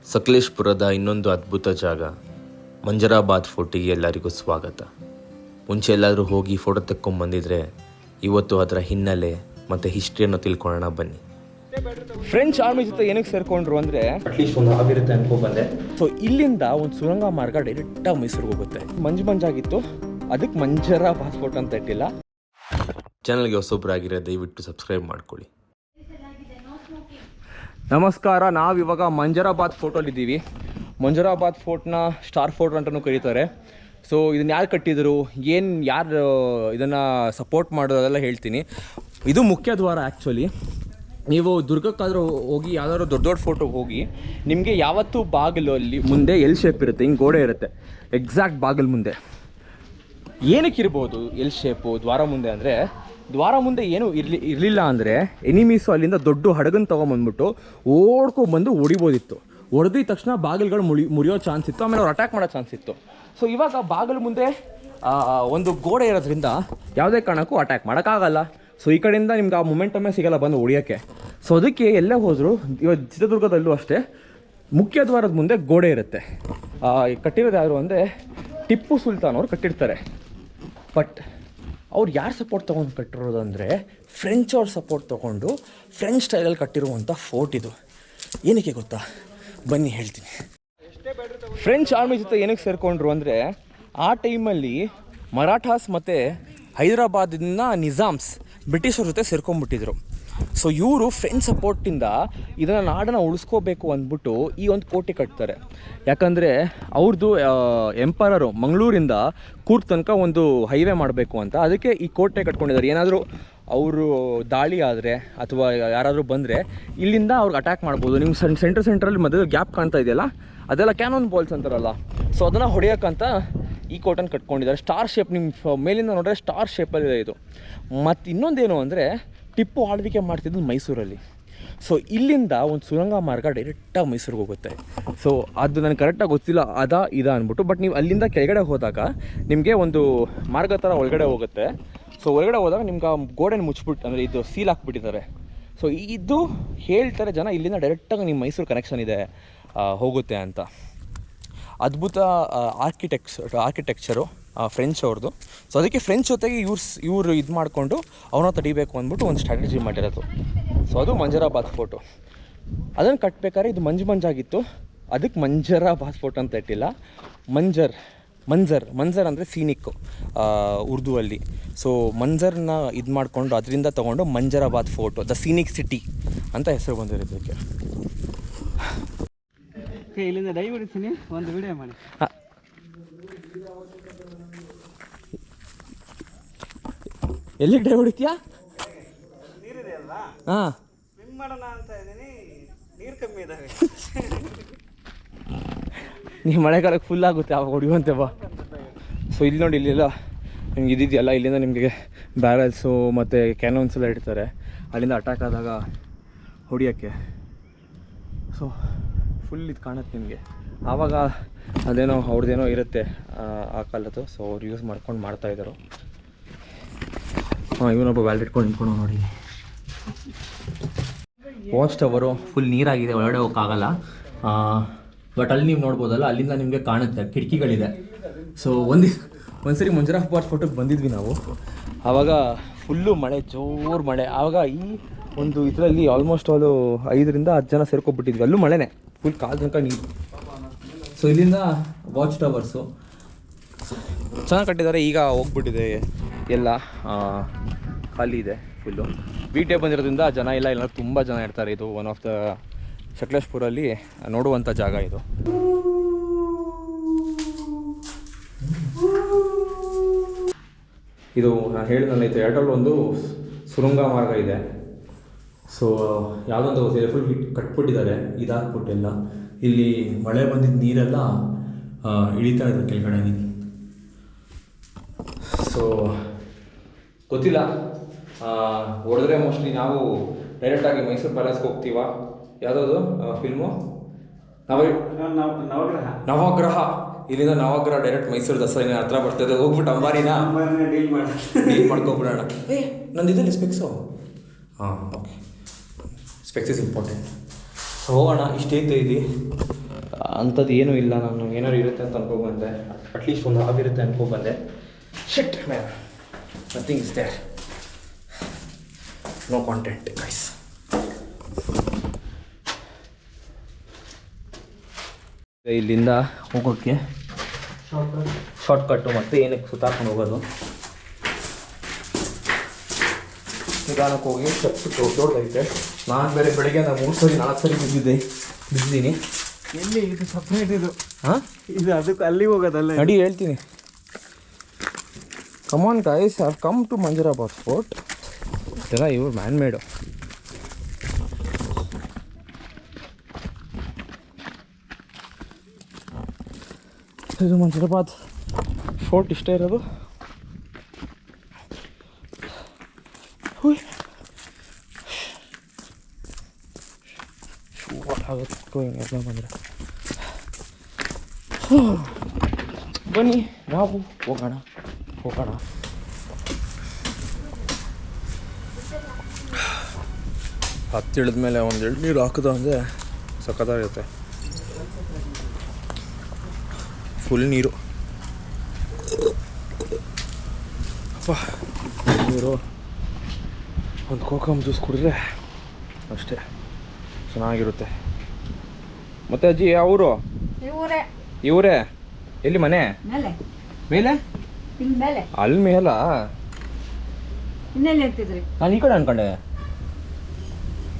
ಸಕಲೇಶಪುರದ ಇನ್ನೊಂದು ಅದ್ಭುತ ಜಾಗ ಮಂಜರಾಬಾದ್ ಫೋರ್ಟಿಗೆ ಎಲ್ಲರಿಗೂ ಸ್ವಾಗತ. ಮುಂಚೆ ಎಲ್ಲಾದರೂ ಹೋಗಿ ಫೋಟೋ ತೆಕ್ಕೊಂಬಂದಿದ್ರೆ ಇವತ್ತು ಅದರ ಹಿನ್ನೆಲೆ ಮತ್ತು ಹಿಸ್ಟ್ರಿಯನ್ನು ತಿಳ್ಕೊಳ್ಳೋಣ ಬನ್ನಿ. ಫ್ರೆಂಚ್ ಆರ್ಮಿ ಜೊತೆ ಏನಕ್ಕೆ ಸೇರಿಕೊಂಡ್ರು ಅಂದರೆ ಅಟ್ಲೀಸ್ಟ್ ಒಂದು ಆಗಿರುತ್ತೆ ಅನ್ಕೊಂಡ್ಬಂದೆ. ಸೊ ಇಲ್ಲಿಂದ ಒಂದು ಸುರಂಗ ಮಾರ್ಗ ಡೈರೆಕ್ಟಾಗಿ ಮೈಸೂರಿಗೆ ಹೋಗುತ್ತೆ. ಮಂಜಾಗಿತ್ತು, ಅದಕ್ಕೆ ಮಂಜರಾಬಾದ್ ಫೋರ್ಟ್ ಅಂತ ಇಟ್ಟಿಲ್ಲ. ಚಾನಲ್ಗೆ ಹೊಸೊಬ್ಬರಾಗಿರೋ ದಯವಿಟ್ಟು ಸಬ್ಸ್ಕ್ರೈಬ್ ಮಾಡ್ಕೊಳ್ಳಿ. ನಮಸ್ಕಾರ, ನಾವಿವಾಗ ಮಂಜರಾಬಾದ್ ಫೋರ್ಟಲ್ಲಿದ್ದೀವಿ. ಮಂಜರಾಬಾದ್ ಫೋರ್ಟ್ನ ಸ್ಟಾರ್ ಫೋರ್ಟ್ ಅಂತಲೂ ಕರೀತಾರೆ. ಸೊ ಇದನ್ನು ಯಾರು ಕಟ್ಟಿದರು, ಯಾರು ಇದನ್ನು ಸಪೋರ್ಟ್ ಮಾಡೋದು ಅದೆಲ್ಲ ಹೇಳ್ತೀನಿ. ಇದು ಮುಖ್ಯ ದ್ವಾರ. ಆ್ಯಕ್ಚುಲಿ ನೀವು ದುರ್ಗಕ್ಕಾದರೂ ಹೋಗಿ ಯಾವ್ದಾದ್ರು ದೊಡ್ಡ ಫೋಟೋಗೆ ಹೋಗಿ ನಿಮಗೆ ಯಾವತ್ತೂ ಬಾಗಿಲು ಅಲ್ಲಿ ಮುಂದೆ ಎಲ್ ಶೇಪ್ ಇರುತ್ತೆ, ಹಿಂಗೆ ಗೋಡೆ ಇರುತ್ತೆ ಎಕ್ಸಾಕ್ಟ್ ಬಾಗಿಲು ಮುಂದೆ. ಏನಕ್ಕಿರ್ಬೋದು ಎಲ್ ಶೇಪು ದ್ವಾರ ಮುಂದೆ ಅಂದರೆ, ದ್ವಾರ ಮುಂದೆ ಏನೂ ಇರಲಿಲ್ಲ ಅಂದರೆ ಎನಿಮೀಸು ಅಲ್ಲಿಂದ ದೊಡ್ಡ ಹಡಗನ್ನು ತೊಗೊಂಬಂದ್ಬಿಟ್ಟು ಓಡ್ಕೊಂಡ್ಬಂದು ಹೊಡಿಬೋದಿತ್ತು. ಹೊಡೆದಿದ ತಕ್ಷಣ ಬಾಗಿಲುಗಳು ಮುರಿಯೋ ಚಾನ್ಸ್ ಇತ್ತು, ಆಮೇಲೆ ಅವ್ರು ಅಟ್ಯಾಕ್ ಮಾಡೋ ಚಾನ್ಸ್ ಇತ್ತು. ಸೊ ಇವಾಗ ಬಾಗಿಲು ಮುಂದೆ ಒಂದು ಗೋಡೆ ಇರೋದ್ರಿಂದ ಯಾವುದೇ ಕಾರಣಕ್ಕೂ ಅಟ್ಯಾಕ್ ಮಾಡೋಕ್ಕಾಗಲ್ಲ. ಸೊ ಈ ಕಡೆಯಿಂದ ನಿಮ್ಗೆ ಆ ಮೊಮೆಂಟಮ್ಮೇ ಸಿಗೋಲ್ಲ ಬಂದು ಹೊಡಿಯೋಕ್ಕೆ. ಸೊ ಅದಕ್ಕೆ ಎಲ್ಲೇ ಹೋದರೂ ಇವಾಗ ಚಿತ್ರದುರ್ಗದಲ್ಲೂ ಅಷ್ಟೇ ಮುಖ್ಯ ದ್ವಾರದ ಮುಂದೆ ಗೋಡೆ ಇರುತ್ತೆ. ಕಟ್ಟಿರೋದು ಯಾರು ಅಂದರೆ ಟಿಪ್ಪು ಸುಲ್ತಾನ್ ಅವ್ರು ಕಟ್ಟಿರ್ತಾರೆ. ಬಟ್ ಅವ್ರು ಯಾರು ಸಪೋರ್ಟ್ ತೊಗೊಂಡು ಕಟ್ಟಿರೋದು ಅಂದರೆ ಫ್ರೆಂಚ್ ಅವ್ರ ಸಪೋರ್ಟ್ ತೊಗೊಂಡು ಫ್ರೆಂಚ್ ಸ್ಟೈಲಲ್ಲಿ ಕಟ್ಟಿರುವಂಥ ಫೋರ್ಟ್ ಇದು. ಏನಕ್ಕೆ ಗೊತ್ತಾ, ಬನ್ನಿ ಹೇಳ್ತೀನಿ. ಫ್ರೆಂಚ್ ಆರ್ಮಿ ಜೊತೆ ಏನಕ್ಕೆ ಸೇರಿಕೊಂಡ್ರು ಅಂದರೆ ಆ ಟೈಮಲ್ಲಿ ಮರಾಠಾಸ್ ಮತ್ತು ಹೈದರಾಬಾದಿನ ನಿಜಾಮ್ಸ್ ಬ್ರಿಟಿಷರ ಜೊತೆ ಸೇರ್ಕೊಂಡ್ಬಿಟ್ಟಿದ್ರು. ಸೊ ಇವರು ಫ್ರೆಂಚ್ ಸಪೋರ್ಟಿಂದ ಇದನ್ನು ನಾಡನ್ನು ಉಳಿಸ್ಕೋಬೇಕು ಅಂದ್ಬಿಟ್ಟು ಈ ಒಂದು ಕೋಟೆ ಕಟ್ತಾರೆ. ಯಾಕಂದರೆ ಅವ್ರದ್ದು ಎಂಪರರು ಮಂಗಳೂರಿಂದ ಕೂರ್ಗ್ ತನಕ ಒಂದು ಹೈವೇ ಮಾಡಬೇಕು ಅಂತ, ಅದಕ್ಕೆ ಈ ಕೋಟೆ ಕಟ್ಕೊಂಡಿದ್ದಾರೆ. ಏನಾದರೂ ಅವರು ದಾಳಿ ಆದರೆ ಅಥವಾ ಯಾರಾದರೂ ಬಂದರೆ ಇಲ್ಲಿಂದ ಅವ್ರಿಗೆ ಅಟ್ಯಾಕ್ ಮಾಡ್ಬೋದು. ನಿಮ್ಮ ಸೆಂಟ್ರಲ್ಲಿ ಮಧ್ಯದಲ್ಲಿ ಗ್ಯಾಪ್ ಕಾಣ್ತಾ ಇದೆಯಲ್ಲ, ಅದೆಲ್ಲ ಕ್ಯಾನನ್ ಬಾಲ್ಸ್ ಅಂತಾರಲ್ಲ, ಸೊ ಅದನ್ನು ಹೊಡೆಯೋಕ್ಕಂತ ಈ ಕೋಟನ್ನು ಕಟ್ಕೊಂಡಿದ್ದಾರೆ. ಸ್ಟಾರ್ ಶೇಪ್, ನಿಮ್ಮ ಮೇಲಿಂದ ನೋಡಿದ್ರೆ ಸ್ಟಾರ್ ಶೇಪಲ್ಲಿದೆ ಇದು. ಮತ್ತು ಇನ್ನೊಂದೇನು ಅಂದರೆ ಟಿಪ್ಪು ಆಳ್ವಿಕೆ ಮಾಡ್ತಿದ್ದು ಮೈಸೂರಲ್ಲಿ. ಸೊ ಇಲ್ಲಿಂದ ಒಂದು ಸುರಂಗ ಮಾರ್ಗ ಡೈರೆಕ್ಟಾಗಿ ಮೈಸೂರಿಗೆ ಹೋಗುತ್ತೆ. ಸೊ ಅದು ನನಗೆ ಕರೆಕ್ಟಾಗಿ ಗೊತ್ತಿಲ್ಲ ಇದ ಅಂದ್ಬಿಟ್ಟು. ಬಟ್ ನೀವು ಅಲ್ಲಿಂದ ಕೆಳಗಡೆ ಹೋದಾಗ ನಿಮಗೆ ಒಂದು ಮಾರ್ಗ ಥರ ಒಳಗಡೆ ಹೋಗುತ್ತೆ. ಸೊ ಒಳಗಡೆ ಹೋದಾಗ ನಿಮ್ಗೆ ಆ ಗೋಡೆನ ಮುಚ್ಚಿಬಿಟ್ಟು, ಅಂದರೆ ಇದು ಸೀಲ್ ಹಾಕ್ಬಿಟ್ಟಿದ್ದಾರೆ. ಸೊ ಇದು ಹೇಳ್ತಾರೆ ಜನ, ಇಲ್ಲಿಂದ ಡೈರೆಕ್ಟಾಗಿ ನಿಮ್ಮ ಮೈಸೂರು ಕನೆಕ್ಷನ್ ಇದೆ ಹೋಗುತ್ತೆ ಅಂತ. ಅದ್ಭುತ ಆರ್ಕಿಟೆಕ್ಚರು ಫ್ರೆಂಚ್ ಅವ್ರದ್ದು. ಸೊ ಅದಕ್ಕೆ ಫ್ರೆಂಚ್ ಜೊತೆಗೆ ಇವರು ಇದು ಮಾಡಿಕೊಂಡು ಅವನ್ನ ತಡಿಬೇಕು ಅಂದ್ಬಿಟ್ಟು ಒಂದು ಸ್ಟ್ರಾಟಜಿ ಮಾಡಿರೋದು. ಸೊ ಅದು ಮಂಜರಾಬಾದ್ ಫೋರ್ಟು. ಅದನ್ನು ಕಟ್ಟಬೇಕಾದ್ರೆ ಇದು ಮಂಜಾಗಿತ್ತು, ಅದಕ್ಕೆ ಮಂಜರಾಬಾದ್ ಫೋರ್ಟ್ ಅಂತ ಇಟ್ಟಿಲ್ಲ. ಮಂಜರ್ ಅಂದರೆ ಸೀನಿಕ್ಕು ಉರ್ದುವಲ್ಲಿ. ಸೊ ಮಂಜರ್ನ ಇದು ಮಾಡಿಕೊಂಡು ಅದರಿಂದ ತೊಗೊಂಡು Manjarabad fort, the scenic city ಅಂತ ಹೆಸರು ಬಂದಿರೋದಕ್ಕೆ. ಇಲ್ಲಿಂದ ಡೈ ಹೊಡಿತೀನಿ, ಒಂದು ವಿಡಿಯೋ ಮಾಡಿ. ಎಲ್ಲಿ ಡೈ ಹೊಡಿತೀಯಾ? ನೀರಿದೆ ಅಲ್ವಾ, ಹಾಂ, ಸ್ವಿಮ್ ಮಾಡೋಣ ಅಂತ ಇದ್ದೀನಿ, ನೀರು ಕಮ್ಮಿ ಇದ್ದಾವೆ. ನೀವು ಮಳೆಗಾಲಕ್ಕೆ ಫುಲ್ ಆಗುತ್ತೆ ಅವಾಗ ಹೊಡಿಯುವಂತೆ ಬಾ. ಸೊ ಇಲ್ಲಿ ನೋಡಿ, ಇಲ್ಲೆಲ್ಲ ನಿಮ್ಗೆ ಇದಿದೆಯಲ್ಲ, ಇಲ್ಲಿಂದ ನಿಮಗೆ ಬ್ಯಾರಲ್ಸು ಮತ್ತು ಕ್ಯಾನೋನ್ಸ್ ಎಲ್ಲ ಇಡ್ತಾರೆ, ಅಲ್ಲಿಂದ ಅಟ್ಯಾಕ್ ಆದಾಗ ಹೊಡಿಯೋಕ್ಕೆ. ಸೊ ಫುಲ್ ಇದು ಕಾಣುತ್ತೆ ನಿಮಗೆ. ಆವಾಗ ಅದೇನೋ ಅವ್ರದ್ದೇನೋ ಇರುತ್ತೆ ಆ ಕಾಲದ್ದು. ಸೊ ಅವ್ರು ಯೂಸ್ ಮಾಡ್ಕೊಂಡು ಮಾಡ್ತಾಯಿದ್ರು. ಹಾಂ, ಇವನೊಬ್ಬ ವ್ಯಾಲ್ಡ್ ಇಟ್ಕೊಂಡು ನಿಂತ್ಕೊಂಡು ನೋಡಿ. ವಾಚ್ ಟವರು ಫುಲ್ ನೀರಾಗಿದೆ, ಒಳಗಡೆ ಹೋಗೋಕ್ಕಾಗಲ್ಲ. ಬಟ್ ಅಲ್ಲಿ ನೀವು ನೋಡ್ಬೋದಲ್ಲ, ಅಲ್ಲಿಂದ ನಿಮಗೆ ಕಾಣುತ್ತೆ, ಕಿಟಕಿಗಳಿದೆ. ಸೊ ಒಂದ್ಸರಿ ಮಂಜರಾಬಾದ್ ಫೋರ್ಟಿಗೆ ಬಂದಿದ್ವಿ ನಾವು. ಆವಾಗ ಫುಲ್ಲು ಮಳೆ, ಜೋರು ಮಳೆ. ಆವಾಗ ಈ ಒಂದು ಇದರಲ್ಲಿ ಆಲ್ಮೋಸ್ಟ್ ಆಲು 5ರಿಂದ 10 ಜನ ಸೇರ್ಕೊಬಿಟ್ಟಿದ್ವಿ. ಅಲ್ಲೂ ಮಳೆನೇ, ಫುಲ್ ಕಾಲು ತನಕ ನೀರು. ಸೊ ಇಲ್ಲಿಂದ ವಾಚ್ ಟವರ್ಸು ಚೆನ್ನಾಗಿ ಕಟ್ಟಿದ್ದಾರೆ. ಈಗ ಹೋಗ್ಬಿಟ್ಟಿದೆ ಎಲ್ಲ, ಖಾಲಿ ಇದೆ ಫುಲ್ಲು. ವೀಕ್ ಬಂದಿರೋದ್ರಿಂದ ಜನ ಇಲ್ಲ ತುಂಬ ಜನ ಇರ್ತಾರೆ. ಇದು ಒನ್ ಆಫ್ ದ ಸಕಲೇಶಪುರಲ್ಲಿ ನೋಡುವಂಥ ಜಾಗ ಇದು. ಇದು ನಾನು ಹೇಳಿದ್ನಲ್ಲ, ಇದು ಎರಡರಲ್ಲಿ ಒಂದು ಸುರಂಗ ಮಾರ್ಗ ಇದೆ. ಸೊ ಯಾವುದೊಂದು ಫುಲ್ ಕಟ್ಬಿಟ್ಟಿದ್ದಾರೆ, ಇದಾಕ್ಬಿಟ್ಟೆಲ್ಲ. ಇಲ್ಲಿ ಮಳೆ ಬಂದಿದ್ದ ನೀರೆಲ್ಲ ಇಳಿತಾ ಇದೆ ಕೆಳಗಡೆ. ಸೊ ಗೊತ್ತಿಲ್ಲ, ಹೊಡೆದ್ರೆ ಮೋಸ್ಟ್ಲಿ ನಾವು ಡೈರೆಕ್ಟಾಗಿ ಮೈಸೂರು ಪ್ಯಾಲೇಸ್ಗೆ ಹೋಗ್ತೀವ. ಯಾವುದದು ಫಿಲ್ಮು, ನವಗ್ರಹ. ಇಲ್ಲಿಂದ ನವಗ್ರಹ ಡೈರೆಕ್ಟ್ ಮೈಸೂರು ದಸರಾ ಹತ್ರ ಬರ್ತದೆ. ಹೋಗ್ಬಿಟ್ಟು ಅಂಬಾರಿನ ಡೀಲ್ ಮಾಡ್ಕೊಬಿಡೋಣ. ನಂದು ಇದಲ್ಲಿ ಸ್ಪೆಕ್ಸು. ಹಾಂ, ಓಕೆ, ಸ್ಪೆಕ್ಸ್ ಇಸ್ ಇಂಪಾರ್ಟೆಂಟ್. ಹೋಗೋಣ. ಇಷ್ಟೈತೆ ಇದು. ಅಂಥದ್ದು ಏನೂ ಇಲ್ಲ. ನಾನು ಏನಾದ್ರು ಇರುತ್ತೆ ಅಂತ ಅನ್ಕೊಬಂದೆ, ಅಟ್ಲೀಸ್ಟ್ ಒಂದು ಹಾಬ್ ಇರುತ್ತೆ ಅನ್ಕೊಬಂದೆ. Shit man, nothing is there, no content guys. ಇಲ್ಲಿಂದ ಹೋಗೋಕ್ಕೆ ಶಾರ್ಟ್ಕಟ್ಟು, ಮತ್ತು ಏನಕ್ಕೆ ಸುತ್ತಾಕೊಂಡು ಹೋಗೋದು. ನಿಧಾನಕ್ಕೆ ಹೋಗಿ ಸ್ಟೆಪ್ಸ್ ದೊಡ್ಡದೈತೆ. ನಾನು ಬೇರೆ ಬೆಳಗ್ಗೆ 3 ಸರಿ 4 ಸರಿ ಬಿದ್ದಿದ್ದೀನಿ. ಎಲ್ಲಿ ಇದು ಸಪ್ರೇಟ್ ಇದು? ಹಾಂ, ಇದು ಅದಕ್ಕೆ ಅಲ್ಲಿ ಹೋಗೋದಲ್ಲ. ನಡಿ ಹೇಳ್ತೀನಿ. Come on guys, have come to Manjarabad fort. ಇದೆಲ್ಲ ಇವ್ರು ಮ್ಯಾನ್ ಮೇಡು. ಇದು ಮಂಜರಾಬಾದ್ ಫೋರ್ಟ್ ಇಷ್ಟೇ ಇರೋದು. ಆಗುತ್ತೆ ಬಂದರೆ. ಬನ್ನಿ ನಾವು ಹೋಗೋಣ. ಹತ್ತಿಳಿದ ಮೇಲೆ ಒಂದು ಎಳ್ನೀರು ಹಾಕಿದ ಅಂದರೆ ಸಖತ್ತಾಗಿರುತ್ತೆ. ಫುಲ್ ನೀರು, ಅಪ್ಪ ನೀರು. ಒಂದು ಕೋಕಮ್ ಜ್ಯೂಸ್ ಕುಡಿದ್ರೆ ಅಷ್ಟೇ ಚೆನ್ನಾಗಿರುತ್ತೆ. ಮತ್ತೆ ಅಜ್ಜಿ ಅವರು ಇವರೇ ಎಲ್ಲಿ ಮನೆ ಮೇಲೆ? ಅಲ್ಲಿ ಮೇಲ? ಇನ್ನೆಲ್ಲಿ ಇರ್ತಿದ್ರಿ? ನಾನು ಈ ಕಡೆ ಅನ್ಕೊಂಡೆ.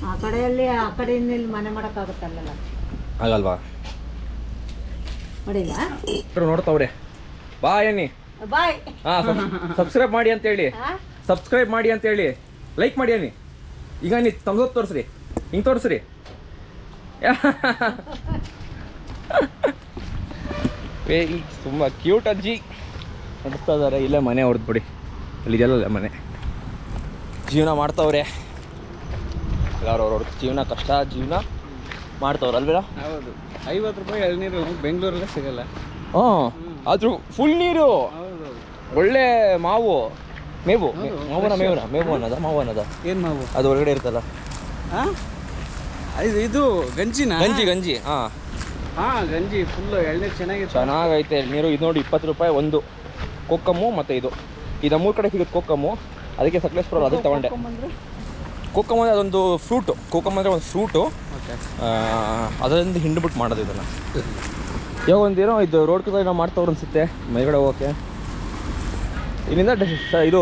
ಆ ಕಡೆಯಲ್ಲಿ ಆ ಕಡೆಯಿಂದ ಇಲ್ಲಿ ಮನೆ ಮಾಡೋಕ್ಕಾಗುತ್ತಲ್ಲ, ಆಗಲ್ವಾ? ಮಾಡಿಲ್ಲ. ನೋಡ್ತಾವ್ರೆ. ಬಾಯ್ ಅನ್ನಿ. ಬಾಯ್. ಸಬ್ಸ್ಕ್ರೈಬ್ ಮಾಡಿ ಅಂತೇಳಿ, ಸಬ್ಸ್ಕ್ರೈಬ್ ಮಾಡಿ ಅಂತೇಳಿ, ಲೈಕ್ ಮಾಡಿ ಅನ್ನಿ. ಈಗ ನೀ ತಮ್ಸೋದು ತೋರಿಸ್ರಿ, ಹಿಂಗೆ ತೋರಿಸ್ರಿ. ತುಂಬ ಕ್ಯೂಟ್ ಅಜ್ಜಿ ನಡೆಸ್ತಾ ಇದ್ದಾರೆ. ಇಲ್ಲೇ ಮನೆ ಹೊಡೆದು ಬಿಡಿ, ಅಲ್ಲಿ ಇದೆಲ್ಲ ಮನೆ. ಜೀವನ ಮಾಡ್ತಾವ್ರೆ ಎಲ್ಲರೂ, ಅವ್ರವ್ರ ಜೀವನ ಕಷ್ಟ ಜೀವನ ಮಾಡ್ತಾವ್ರೆ ಅಲ್ವೇನಾ? ಹೌದು. 50 ರೂಪಾಯಿ ಎಳ್ನೀರು ಬೆಂಗಳೂರಲ್ಲೇ ಸಿಗಲ್ಲ. ಹಾಂ, ಆದರೂ ಫುಲ್ ನೀರು. ಹೌದು. ಒಳ್ಳೆ ಮೇವು ಅನ್ನೋದ ಏನು ಮಾವು? ಅದು ಒಳಗಡೆ ಇರ್ತಲ್ಲ. ಹಾಂ, ಇದು ಗಂಜಿನ? ಗಂಜಿ. ಹಾಂ, ಗಂಜಿ ಫುಲ್ಲು ಎಳ್ನೀರು ಚೆನ್ನಾಗೈತೆ ಎಳ್ನೀರು. ಇದು ನೋಡಿ 20 ರೂಪಾಯಿ ಒಂದು ಕೊಕ್ಕಮ್ಮು. ಮತ್ತು ಇದು 3 ಕಡೆ ಸಿಗುತ್ತೆ ಕೊಕ್ಕಮ್ಮು. ಅದಕ್ಕೆ ಸಕಲೇಶ್ಪುರ ಅದು ತಗೊಂಡೆ. ಕೋಕಮ್ ಅಂದರೆ ಅದೊಂದು ಫ್ರೂಟು. ಕೋಕಮ್ ಅಂದರೆ ಒಂದು ಫ್ರೂಟು, ಅದರಿಂದ ಹಿಂಡ್ಬಿಟ್ಟು ಮಾಡೋದು ಇದನ್ನು. ಇವಾಗ ಒಂದೇನೋ ಇದು ರೋಡ್ ಕಡೆ ನಾವು ಮಾಡ್ತವ್ರು ಅನಿಸುತ್ತೆ ಮೇಲ್ಗಡೆ ಹೋಗೋಕ್ಕೆ. ಇಲ್ಲಿಂದ ಇದು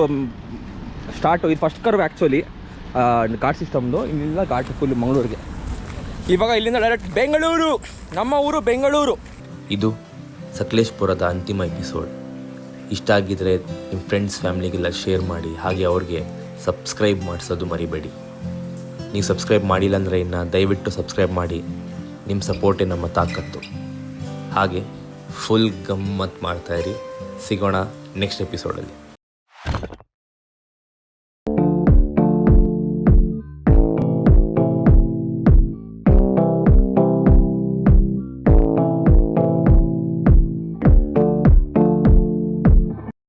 ಸ್ಟಾರ್ಟು. ಇದು ಫಸ್ಟ್ ಕರ್ವ್ ಆ್ಯಕ್ಚುಲಿ ಘಾಟ್ ಸಿಸ್ಟಮ್ದು. ಇಲ್ಲಿಂದ ಘಾಟ್ ಫುಲ್ ಮಂಗಳೂರಿಗೆ. ಇವಾಗ ಇಲ್ಲಿಂದ ಡೈರೆಕ್ಟ್ ಬೆಂಗಳೂರು, ನಮ್ಮ ಊರು ಬೆಂಗಳೂರು. ಇದು ಸಕಲೇಶ್ಪುರದ ಅಂತಿಮ ಎಪಿಸೋಡ್. ಇಷ್ಟ ಆಗಿದ್ರೆ ನಿಮ್ಮ ಫ್ರೆಂಡ್ಸ್ ಫ್ಯಾಮ್ಲಿಗೆಲ್ಲ ಶೇರ್ ಮಾಡಿ. ಹಾಗೆ ಅವ್ರಿಗೆ ಸಬ್ಸ್ಕ್ರೈಬ್ ಮಾಡಿಸೋದು ಮರಿಬೇಡಿ. ನೀವು ಸಬ್ಸ್ಕ್ರೈಬ್ ಮಾಡಿಲ್ಲ ಅಂದರೆ ಇನ್ನು ದಯವಿಟ್ಟು ಸಬ್ಸ್ಕ್ರೈಬ್ ಮಾಡಿ. ನಿಮ್ಮ ಸಪೋರ್ಟೇ ನಮ್ಮ ತಾಕತ್ತು. ಹಾಗೆ ಫುಲ್ ಗಮ್ಮತ್ತು ಮಾಡ್ತಾಯಿರಿ. ಸಿಗೋಣ ನೆಕ್ಸ್ಟ್ ಎಪಿಸೋಡಲ್ಲಿ.